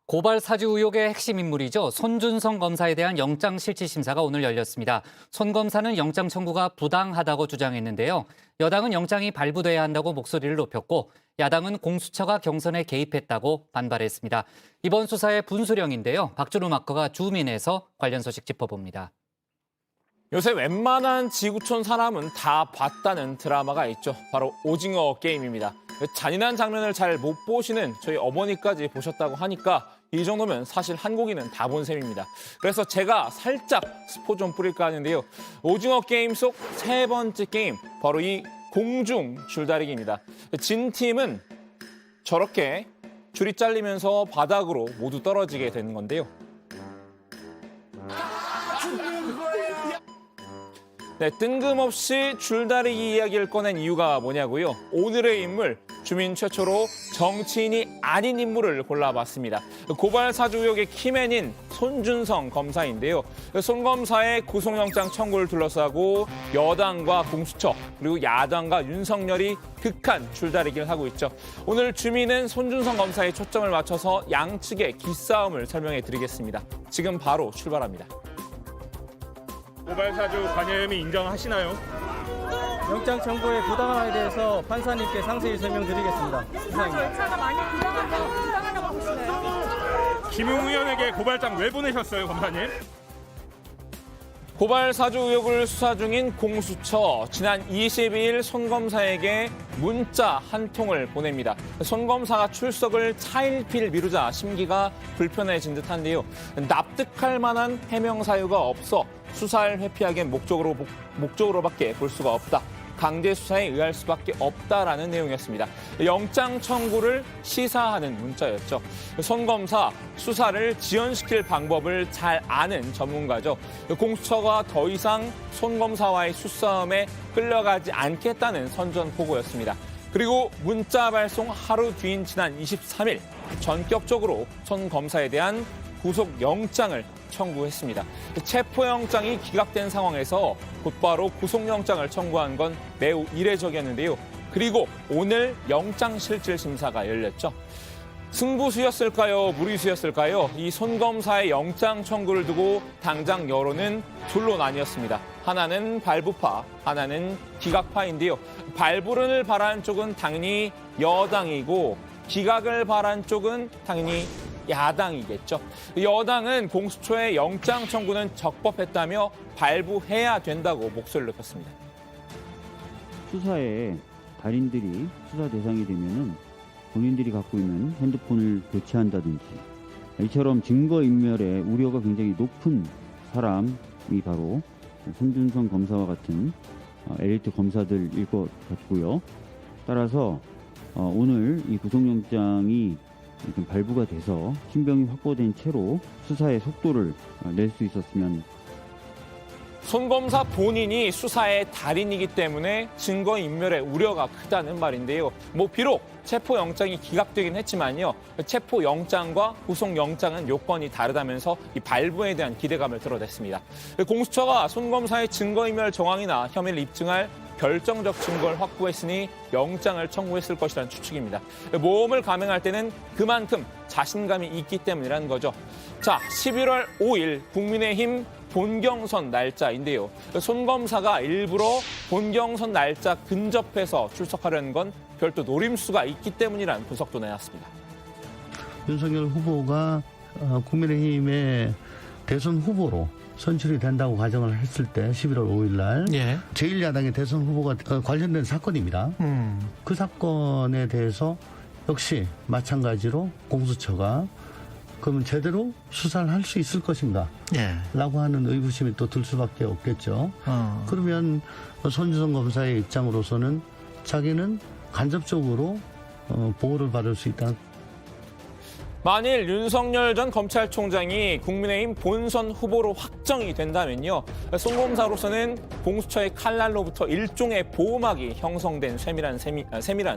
고발 사주 의혹의 핵심 인물이죠. 손준성 검사에 대한 영장실질심사가 오늘 열렸습니다. 손 검사는 영장 청구가 부당하다고 주장했는데요. 여당은 영장이 발부돼야 한다고 목소리를 높였고 야당은 공수처가 경선에 개입했다고 반발했습니다. 이번 수사의 분수령인데요. 박준우 마커가 주민에서 관련 소식 짚어봅니다. 요새 웬만한 지구촌 사람은 다 봤다는 드라마가 있죠. 바로 오징어 게임입니다. 잔인한 장면을 잘 못 보시는 저희 어머니까지 보셨다고 하니까 이 정도면 사실 한국인은 다 본 셈입니다. 그래서 제가 살짝 스포 좀 뿌릴까 하는데요. 오징어 게임 속 세 번째 게임, 바로 이 공중 줄다리기입니다. 진 팀은 저렇게 줄이 잘리면서 바닥으로 모두 떨어지게 되는 건데요. 네, 뜬금없이 줄다리기 이야기를 꺼낸 이유가 뭐냐고요? 오늘의 인물, 주민 최초로 정치인이 아닌 인물을 골라봤습니다. 고발 사주 의혹의 키맨인 손준성 검사인데요. 손 검사의 구속영장 청구를 둘러싸고 여당과 공수처, 그리고 야당과 윤석열이 극한 줄다리기를 하고 있죠. 오늘 주민은 손준성 검사에 초점을 맞춰서 양측의 기싸움을 설명해 드리겠습니다. 지금 바로 출발합니다. 고발 사주 관여혐의 인정하시나요? 영장 청구의 부당함에 대해서 판사님께 상세히 설명드리겠습니다. 이상입니다. 절차가 많이 부당하다고 보시나요? 김용 의원에게 고발장 왜 보내셨어요, 검사님? 고발 사주 의혹을 수사 중인 공수처, 지난 22일 손 검사에게 문자 한 통을 보냅니다. 손 검사가 출석을 차일피일 미루자 심기가 불편해진 듯한데요. 납득할 만한 해명 사유가 없어 수사를 회피하기엔 목적으로밖에 볼 수가 없다. 강제 수사에 의할 수밖에 없다라는 내용이었습니다. 영장 청구를 시사하는 문자였죠. 손 검사, 수사를 지연시킬 방법을 잘 아는 전문가죠. 공수처가 더 이상 손 검사와의 수싸움에 끌려가지 않겠다는 선전포고였습니다. 그리고 문자 발송 하루 뒤인 지난 23일 전격적으로 손 검사에 대한 구속영장을 청구했습니다. 체포영장이 기각된 상황에서 곧바로 구속영장을 청구한 건 매우 이례적이었는데요. 그리고 오늘 영장실질심사가 열렸죠. 승부수였을까요? 무리수였을까요? 이 손 검사의 영장 청구를 두고 당장 여론은 둘로 나뉘었습니다. 하나는 발부파, 하나는 기각파인데요. 발부를 바라는 쪽은 당연히 여당이고 기각을 바라는 쪽은 당연히 야당이겠죠. 여당은 공수처의 영장 청구는 적법했다며 발부해야 된다고 목소리를 높였습니다. 수사에 달인들이 수사 대상이 되면은 본인들이 갖고 있는 핸드폰을 교체한다든지 이처럼 증거인멸의 우려가 굉장히 높은 사람이 바로 손준성 검사와 같은 엘리트 검사들일 것 같고요. 따라서 오늘 이 구속영장이 발부가 돼서 신병이 확보된 채로 수사의 속도를 낼 수 있었으면. 손 검사 본인이 수사의 달인이기 때문에 증거인멸의 우려가 크다는 말인데요. 비록 체포영장이 기각되긴 했지만요. 체포영장과 구속영장은 요건이 다르다면서 이 발부에 대한 기대감을 드러냈습니다. 공수처가 손 검사의 증거인멸 정황이나 혐의를 입증할 결정적 증거를 확보했으니 영장을 청구했을 것이라는 추측입니다. 모험을 감행할 때는 그만큼 자신감이 있기 때문이라는 거죠. 자, 11월 5일 국민의힘 본경선 날짜인데요. 손 검사가 일부러 본경선 날짜 근접해서 출석하려는 건 별도 노림수가 있기 때문이라는 분석도 내놨습니다. 윤석열 후보가 국민의힘의 대선 후보로 선출이 된다고 가정을 했을 때 11월 5일 날 제1야당의 대선 후보가 관련된 사건입니다. 그 사건에 대해서 역시 마찬가지로 공수처가 그러면 제대로 수사를 할 수 있을 것인가 라고 하는 의구심이 또 들 수밖에 없겠죠. 그러면 손준성 검사의 입장으로서는 자기는 간접적으로 보호를 받을 수 있다. 만일 윤석열 전 검찰총장이 국민의힘 본선 후보로 확정이 된다면요. 손 검사로서는 공수처의 칼날로부터 일종의 보호막이 형성된 셈이라는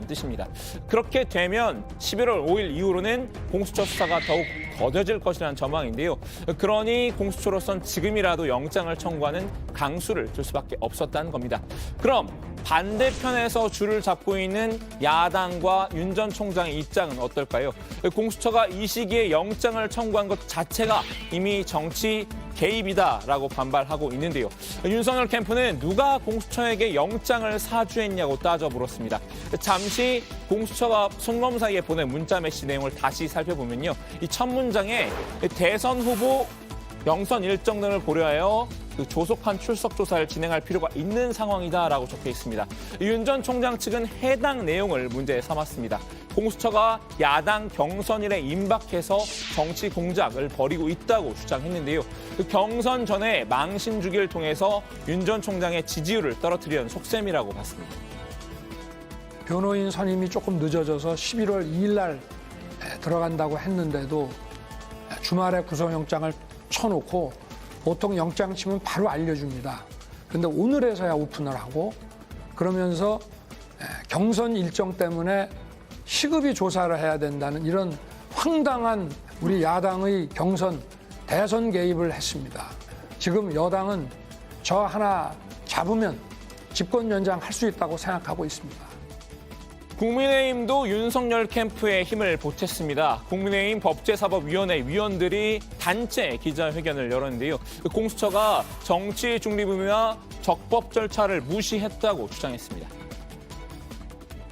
뜻입니다. 그렇게 되면 11월 5일 이후로는 공수처 수사가 더욱 더뎌질 것이라는 전망인데요. 그러니 공수처로선 지금이라도 영장을 청구하는 강수를 둘 수밖에 없었다는 겁니다. 그럼 반대편에서 줄을 잡고 있는 야당과 윤 전 총장의 입장은 어떨까요? 공수처가 이 시기에 영장을 청구한 것 자체가 이미 정치 개입이다라고 반발하고 있는데요. 윤석열 캠프는 누가 공수처에게 영장을 사주했냐고 따져 물었습니다. 잠시 공수처가 손검사에게 보낸 문자 메시지 내용을 다시 살펴보면요. 이 첫 문장에 대선 후보 영선 일정 등을 고려하여 조속한 출석 조사를 진행할 필요가 있는 상황이다라고 적혀 있습니다. 윤 전 총장 측은 해당 내용을 문제 삼았습니다. 공수처가 야당 경선일에 임박해서 정치 공작을 벌이고 있다고 주장했는데요. 그 경선 전에 망신 주기를 통해서 윤 전 총장의 지지율을 떨어뜨리는 속셈이라고 봤습니다. 변호인 선임이 조금 늦어져서 11월 2일 날 들어간다고 했는데도 주말에 구속영장을 쳐놓고 보통 영장 치면 바로 알려줍니다. 그런데 오늘에서야 오픈을 하고 그러면서 경선 일정 때문에 시급히 조사를 해야 된다는 이런 황당한 우리 야당의 경선 대선 개입을 했습니다. 지금 여당은 저 하나 잡으면 집권 연장할 수 있다고 생각하고 있습니다. 국민의힘도 윤석열 캠프에 힘을 보탰습니다. 국민의힘 법제사법위원회 위원들이 단체 기자회견을 열었는데요. 공수처가 정치 중립 의무와 적법 절차를 무시했다고 주장했습니다.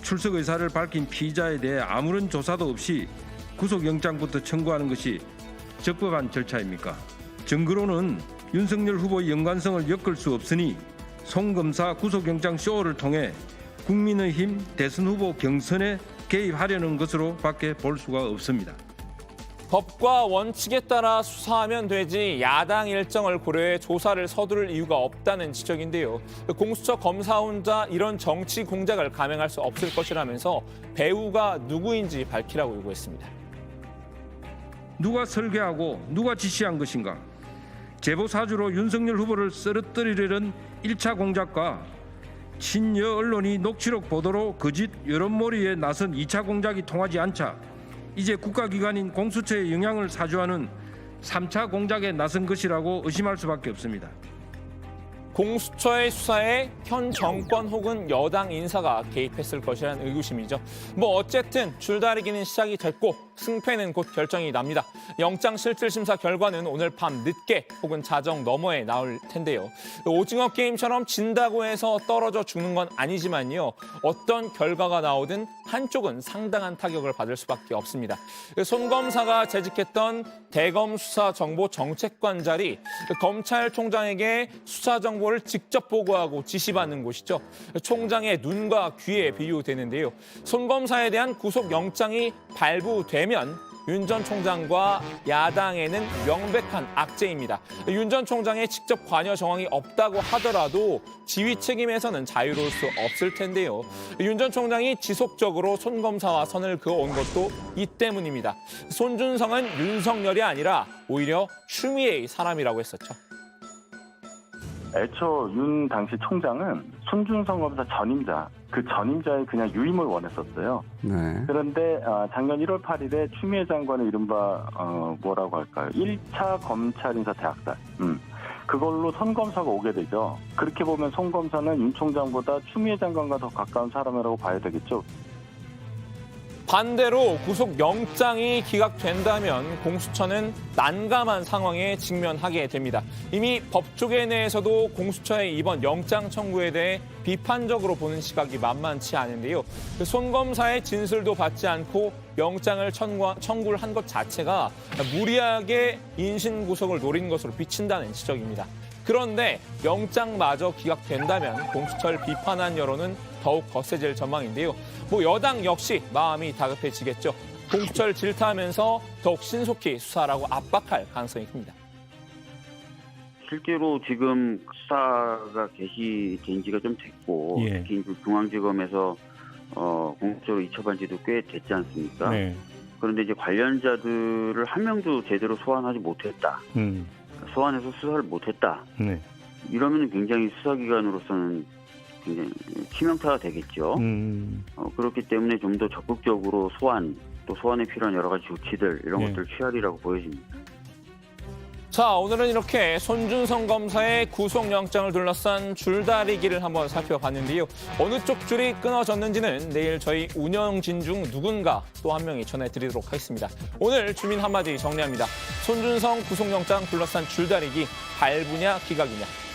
출석 의사를 밝힌 피의자에 대해 아무런 조사도 없이 구속영장부터 청구하는 것이 적법한 절차입니까? 증거로는 윤석열 후보의 연관성을 엮을 수 없으니 송 검사 구속영장 쇼를 통해 국민의힘 대선 후보 경선에 개입하려는 것으로 밖에 볼 수가 없습니다. 법과 원칙에 따라 수사하면 되지 야당 일정을 고려해 조사를 서두를 이유가 없다는 지적인데요. 공수처 검사 혼자 이런 정치 공작을 감행할 수 없을 것이라면서 배우가 누구인지 밝히라고 요구했습니다. 누가 설계하고 누가 지시한 것인가? 제보 사주로 윤석열 후보를 쓰러뜨리려는 1차 공작과 친여 언론이 녹취록 보도로 거짓 여론몰이에 나선 2차 공작이 통하지 않자 이제 국가기관인 공수처에 영향을 사주하는 3차 공작에 나선 것이라고 의심할 수밖에 없습니다. 공수처의 수사에 현 정권 혹은 여당 인사가 개입했을 것이라는 의구심이죠. 어쨌든 줄다리기는 시작이 됐고 승패는 곧 결정이 납니다. 영장실질심사 결과는 오늘 밤 늦게 혹은 자정 너머에 나올 텐데요. 오징어 게임처럼 진다고 해서 떨어져 죽는 건 아니지만요. 어떤 결과가 나오든 한쪽은 상당한 타격을 받을 수밖에 없습니다. 손 검사가 재직했던 대검수사정보정책관 자리, 검찰총장에게 수사 정보를 직접 보고하고 지시받는 곳이죠. 총장의 눈과 귀에 비유되는데요. 손 검사에 대한 구속영장이 발부되면 윤 전 총장과 야당에는 명백한 악재입니다. 윤 전 총장의 직접 관여 정황이 없다고 하더라도 지휘 책임에서는 자유로울 수 없을 텐데요. 윤 전 총장이 지속적으로 손 검사와 선을 그어온 것도 이 때문입니다. 손준성은 윤석열이 아니라 오히려 추미애의 사람이라고 했었죠. 애초 윤 당시 총장은 손준성 검사 전임자, 그 전임자의 그냥 유임을 원했었어요. 네. 그런데 작년 1월 8일에 추미애 장관의 이른바 뭐라고 할까요? 1차 검찰인사 대학살. 그걸로 손 검사가 오게 되죠. 그렇게 보면 손 검사는 윤 총장보다 추미애 장관과 더 가까운 사람이라고 봐야 되겠죠. 반대로 구속영장이 기각된다면 공수처는 난감한 상황에 직면하게 됩니다. 이미 법조계 내에서도 공수처의 이번 영장 청구에 대해 비판적으로 보는 시각이 만만치 않은데요. 손 검사의 진술도 받지 않고 영장을 청구를 한 것 자체가 무리하게 인신구속을 노린 것으로 비친다는 지적입니다. 그런데 영장마저 기각된다면 공수처를 비판한 여론은 더욱 거세질 전망인데요. 여당 역시 마음이 다급해지겠죠. 공수처를 질타하면서 더욱 신속히 수사라고 압박할 가능성이 큽니다. 실제로 지금 수사가 개시된 지가 좀 됐고 특히 중앙지검에서 공수처로 이첩한 지도 꽤 됐지 않습니까? 네. 그런데 이제 관련자들을 한 명도 제대로 소환하지 못했다. 소환해서 수사를 못했다. 네. 이러면 굉장히 수사기관으로서는 굉장히 치명타가 되겠죠. 그렇기 때문에 좀 더 적극적으로 소환, 또 소환에 필요한 여러 가지 조치들 이런 것들을 취하리라고 보여집니다. 자, 오늘은 이렇게 손준성 검사의 구속영장을 둘러싼 줄다리기를 한번 살펴봤는데요. 어느 쪽 줄이 끊어졌는지는 내일 저희 운영진 중 누군가 또 한 명이 전해드리도록 하겠습니다. 오늘 주민 한마디 정리합니다. 손준성 구속영장 둘러싼 줄다리기, 발부냐 기각이냐.